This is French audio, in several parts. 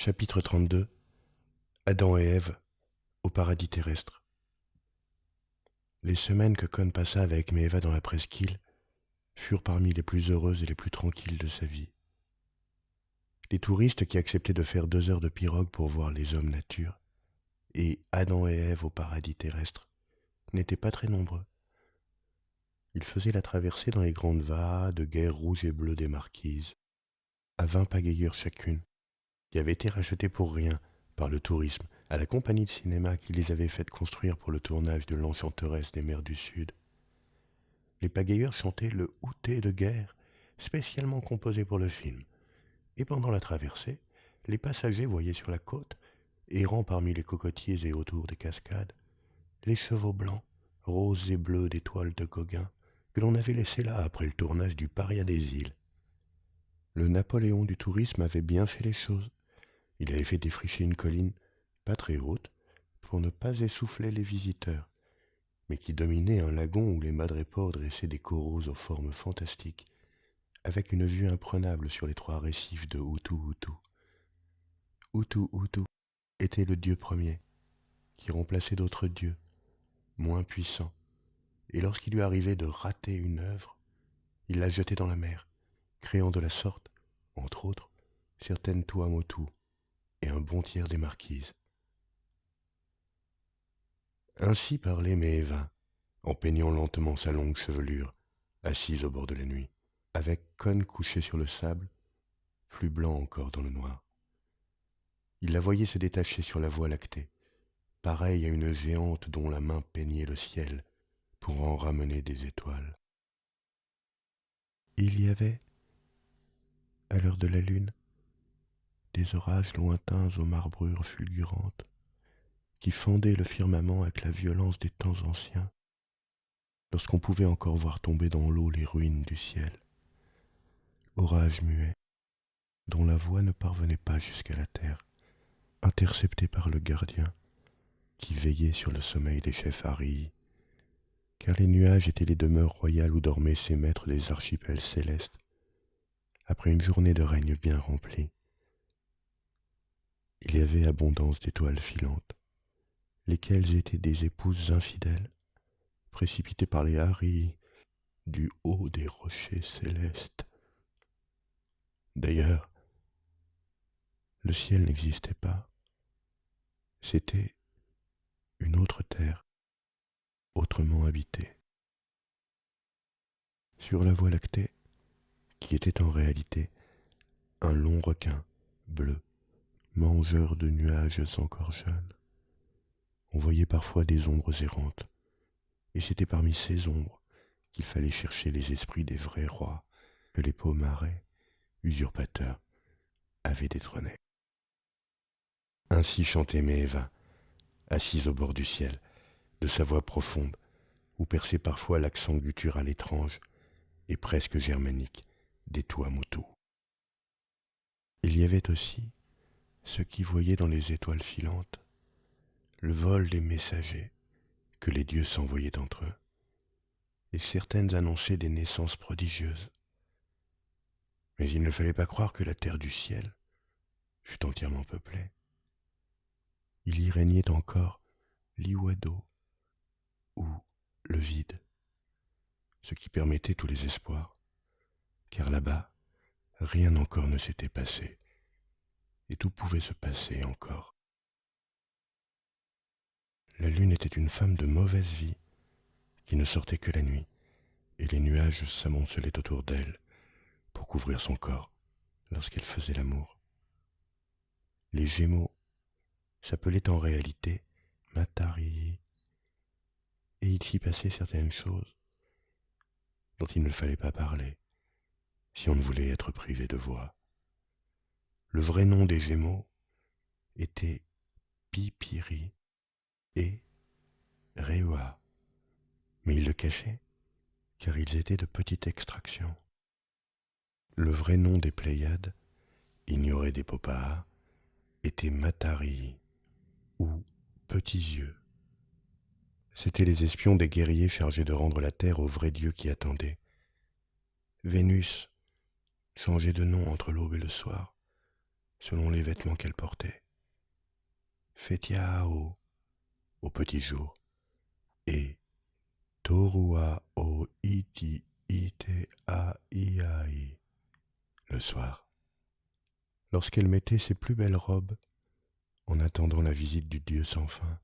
Chapitre 32. Adam et Ève au paradis terrestre. Les semaines que Con passa avec Maeva dans la presqu'île furent parmi les plus heureuses et les plus tranquilles de sa vie. Les touristes qui acceptaient de faire 2 heures de pirogue pour voir les hommes nature et Adam et Ève au paradis terrestre n'étaient pas très nombreux. Ils faisaient la traversée dans les grandes vases de guerre rouge et bleue des marquises, à 20 pagayures chacune, qui avaient été rachetées pour rien par le tourisme à la compagnie de cinéma qui les avait faites construire pour le tournage de l'Enchanteresse des mers du Sud. Les pagayeurs chantaient le outé de guerre, spécialement composé pour le film, et pendant la traversée, les passagers voyaient sur la côte, errant parmi les cocotiers et autour des cascades, les chevaux blancs, roses et bleus des toiles de Gauguin que l'on avait laissés là après le tournage du Paria des îles. Le Napoléon du tourisme avait bien fait les choses. Il avait fait défricher une colline, pas très haute, pour ne pas essouffler les visiteurs, mais qui dominait un lagon où les madrépores dressaient des coraux aux formes fantastiques, avec une vue imprenable sur les 3 récifs de Hutu Hutu. Hutu Hutu était le dieu premier, qui remplaçait d'autres dieux, moins puissants, et lorsqu'il lui arrivait de rater une œuvre, il la jetait dans la mer, créant de la sorte, entre autres, certaines Tuamotu et un bon tiers des marquises. Ainsi parlait Maeva, en peignant lentement sa longue chevelure, assise au bord de la nuit, avec Con couché sur le sable, plus blanc encore dans le noir. Il la voyait se détacher sur la voie lactée, pareille à une géante dont la main peignait le ciel pour en ramener des étoiles. Il y avait, à l'heure de la lune, des orages lointains aux marbrures fulgurantes, qui fendaient le firmament avec la violence des temps anciens, lorsqu'on pouvait encore voir tomber dans l'eau les ruines du ciel. Orages muets, dont la voix ne parvenait pas jusqu'à la terre, interceptés par le gardien, qui veillait sur le sommeil des chefs Arii, car les nuages étaient les demeures royales où dormaient ces maîtres des archipels célestes, après une journée de règne bien remplie. Il y avait abondance d'étoiles filantes, lesquelles étaient des épouses infidèles, précipitées par les Arii du haut des rochers célestes. D'ailleurs, le ciel n'existait pas. C'était une autre terre, autrement habitée. Sur la voie lactée, qui était en réalité un long requin bleu, mangeur de nuages encore jeunes, on voyait parfois des ombres errantes, et c'était parmi ces ombres qu'il fallait chercher les esprits des vrais rois que les Pomarés, usurpateurs, avaient détrônés. Ainsi chantait Maeva, assise au bord du ciel, de sa voix profonde, où perçait parfois l'accent guttural étrange et presque germanique des Tuamotu. Il y avait aussi ceux qui voyaient dans les étoiles filantes le vol des messagers que les dieux s'envoyaient entre eux, et certaines annonçaient des naissances prodigieuses. Mais il ne fallait pas croire que la terre du ciel fût entièrement peuplée. Il y régnait encore l'Iwado, ou le vide, ce qui permettait tous les espoirs, car là-bas, rien encore ne s'était passé, et tout pouvait se passer encore. La lune était une femme de mauvaise vie, qui ne sortait que la nuit, et les nuages s'amoncelaient autour d'elle pour couvrir son corps lorsqu'elle faisait l'amour. Les Gémeaux s'appelaient en réalité Matari, et il s'y passait certaines choses dont il ne fallait pas parler si on ne voulait être privé de voix. Le vrai nom des Gémeaux était Pipiri et Rewa, mais ils le cachaient car ils étaient de petite extraction. Le vrai nom des Pléiades, ignoré des Popaas, était Matari, ou petits yeux. C'étaient les espions des guerriers chargés de rendre la terre au vrai Dieu qui attendait. Vénus changeait de nom entre l'aube et le soir, selon les vêtements qu'elle portait. Fetia au petit jour, et Torua o iti ite a iai le soir, lorsqu'elle mettait ses plus belles robes en attendant la visite du Dieu sans fin.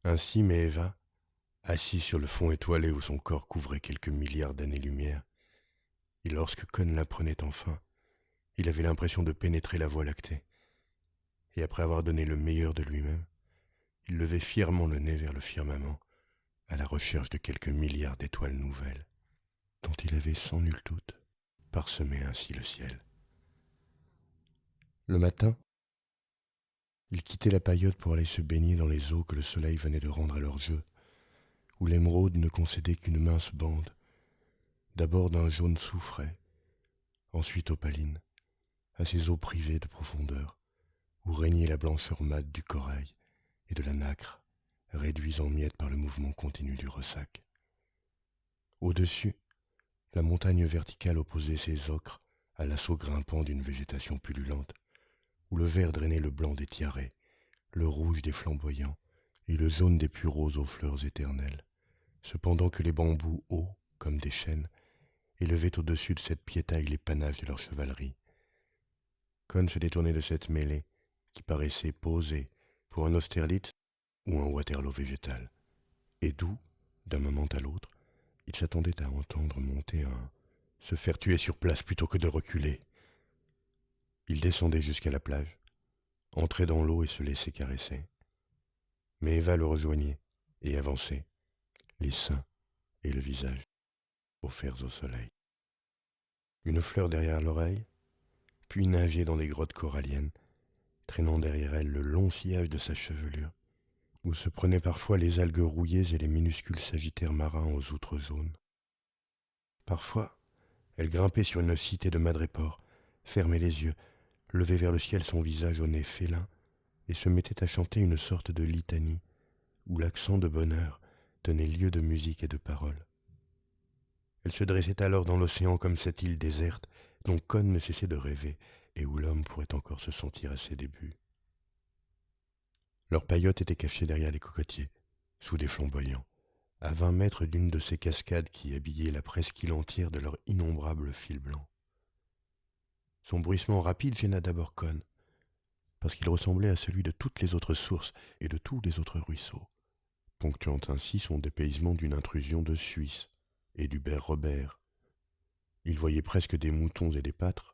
Ainsi Meeva, assis sur le fond étoilé où son corps couvrait quelques milliards d'années-lumière, et lorsque Kon l'apprenait enfin, il avait l'impression de pénétrer la Voie lactée, et après avoir donné le meilleur de lui-même, il levait fièrement le nez vers le firmament, à la recherche de quelques milliards d'étoiles nouvelles, dont il avait sans nul doute parsemé ainsi le ciel. Le matin, il quittait la paillote pour aller se baigner dans les eaux que le soleil venait de rendre à leur jeu, où l'émeraude ne concédait qu'une mince bande, d'abord d'un jaune soufré, ensuite opaline, à ces eaux privées de profondeur, où régnait la blancheur mate du corail et de la nacre, réduits en miettes par le mouvement continu du ressac. Au-dessus, la montagne verticale opposait ses ocres à l'assaut grimpant d'une végétation pullulante, où le vert drainait le blanc des tiarets, le rouge des flamboyants et le jaune des pureaux aux fleurs éternelles, cependant que les bambous hauts, comme des chênes, élevaient au-dessus de cette piétaille les panaches de leur chevalerie. Kon se détournait de cette mêlée qui paraissait posée pour un Austerlitz ou un Waterloo végétal, et d'où, d'un moment à l'autre, il s'attendait à entendre monter un « se faire tuer sur place plutôt que de reculer ». Il descendait jusqu'à la plage, entrait dans l'eau et se laissait caresser. Mais Eva le rejoignait et avançait, les seins et le visage offerts au soleil. Une fleur derrière l'oreille, puis nageait dans des grottes coralliennes, traînant derrière elle le long sillage de sa chevelure, où se prenaient parfois les algues rouillées et les minuscules sagittaires marins aux outres jaunes. Parfois, elle grimpait sur une cité de madrépores, fermait les yeux, levait vers le ciel son visage au nez félin et se mettait à chanter une sorte de litanie où l'accent de bonheur tenait lieu de musique et de paroles. Elle se dressait alors dans l'océan comme cette île déserte dont Kon ne cessait de rêver et où l'homme pourrait encore se sentir à ses débuts. Leur paillote était cachée derrière les cocotiers, sous des flamboyants, à 20 mètres d'une de ces cascades qui habillaient la presqu'île entière de leurs innombrables fils blancs. Son bruissement rapide gêna d'abord Kon, parce qu'il ressemblait à celui de toutes les autres sources et de tous les autres ruisseaux, ponctuant ainsi son dépaysement d'une intrusion de Suisse et du Berre-Robert. Il voyait presque des moutons et des pâtres,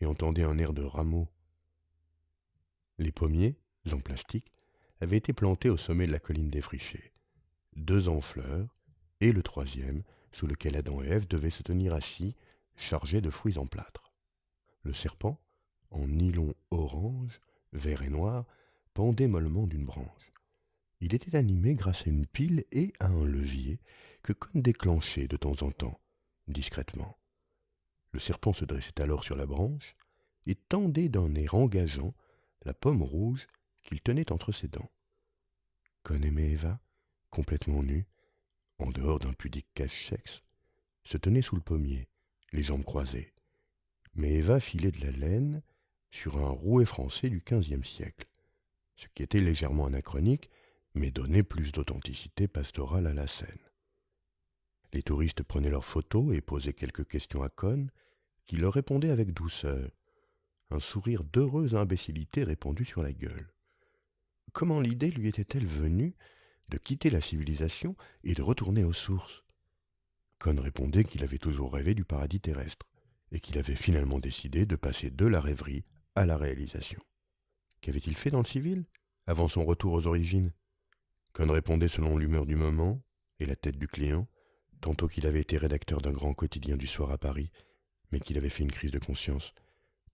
et entendait un air de rameaux. Les pommiers, en plastique, avaient été plantés au sommet de la colline défrichée, 2 en fleurs, et le 3e, sous lequel Adam et Ève devaient se tenir assis, chargés de fruits en plâtre. Le serpent, en nylon orange, vert et noir, pendait mollement d'une branche. Il était animé grâce à une pile et à un levier que Kon déclenchait de temps en temps, discrètement. Le serpent se dressait alors sur la branche et tendait d'un air engageant la pomme rouge qu'il tenait entre ses dents. Kon et Meeva, complètement nus, en dehors d'un pudique cache-sexe, se tenaient sous le pommier, les jambes croisées. Meeva filait de la laine sur un rouet français du XVe siècle, ce qui était légèrement anachronique, mais donnait plus d'authenticité pastorale à la scène. Les touristes prenaient leurs photos et posaient quelques questions à Kon, qui leur répondait avec douceur, un sourire d'heureuse imbécilité répandu sur la gueule. Comment l'idée lui était-elle venue de quitter la civilisation et de retourner aux sources? Kon répondait qu'il avait toujours rêvé du paradis terrestre, et qu'il avait finalement décidé de passer de la rêverie à la réalisation. Qu'avait-il fait dans le civil, avant son retour aux origines? Kon répondait selon l'humeur du moment et la tête du client, tantôt qu'il avait été rédacteur d'un grand quotidien du soir à Paris, mais qu'il avait fait une crise de conscience,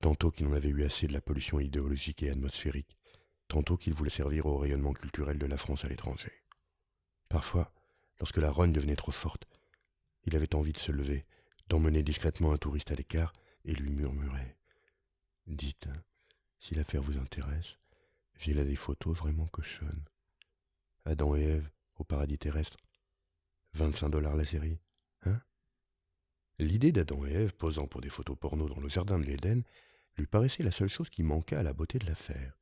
tantôt qu'il en avait eu assez de la pollution idéologique et atmosphérique, tantôt qu'il voulait servir au rayonnement culturel de la France à l'étranger. Parfois, lorsque la rogne devenait trop forte, il avait envie de se lever, d'emmener discrètement un touriste à l'écart et lui murmurer « Dites, si l'affaire vous intéresse, j'ai là des photos vraiment cochonnes. Adam et Ève, au paradis terrestre. 25$ la série, hein ?» L'idée d'Adam et Ève posant pour des photos porno dans le jardin de l'Éden lui paraissait la seule chose qui manquât à la beauté de l'affaire.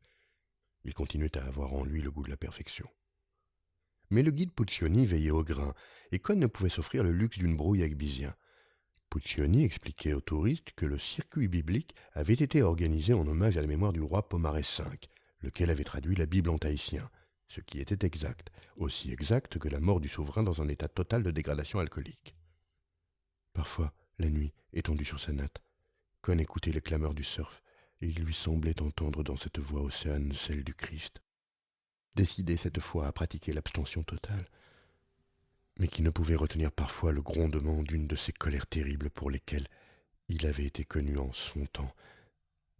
Il continuait à avoir en lui le goût de la perfection. Mais le guide Puccioni veillait au grain, et Cohn ne pouvait s'offrir le luxe d'une brouille avec Bizien. Puccioni expliquait aux touristes que le circuit biblique avait été organisé en hommage à la mémoire du roi Pomarès V, lequel avait traduit la Bible en tahitien, ce qui était exact, aussi exact que la mort du souverain dans un état total de dégradation alcoolique. Parfois, la nuit, étendu sur sa natte, Cohn écoutait les clameurs du surf, et il lui semblait entendre dans cette voix océane celle du Christ, décidé cette fois à pratiquer l'abstention totale, mais qui ne pouvait retenir parfois le grondement d'une de ces colères terribles pour lesquelles il avait été connu en son temps,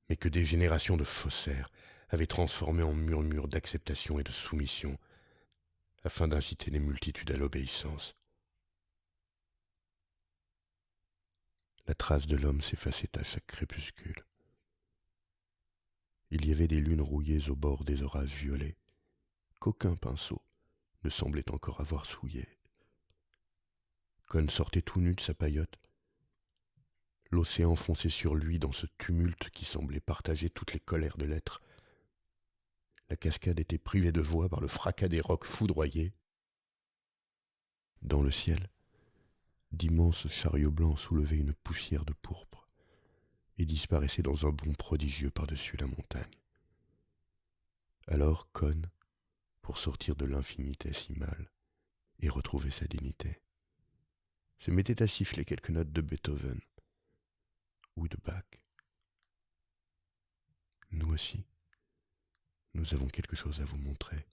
mais que des générations de faussaires avaient transformé en murmures d'acceptation et de soumission, afin d'inciter les multitudes à l'obéissance. La trace de l'homme s'effaçait à chaque crépuscule. Il y avait des lunes rouillées au bord des orages violets, qu'aucun pinceau ne semblait encore avoir souillées. Cohn sortait tout nu de sa paillote. L'océan fonçait sur lui dans ce tumulte qui semblait partager toutes les colères de l'être. La cascade était privée de voix par le fracas des rocs foudroyés. Dans le ciel, d'immenses chariots blancs soulevaient une poussière de pourpre et disparaissaient dans un bond prodigieux par-dessus la montagne. Alors Cohn, pour sortir de l'infinitesimal et retrouver sa dignité, se mettait à siffler quelques notes de Beethoven ou de Bach. Nous aussi, nous avons quelque chose à vous montrer.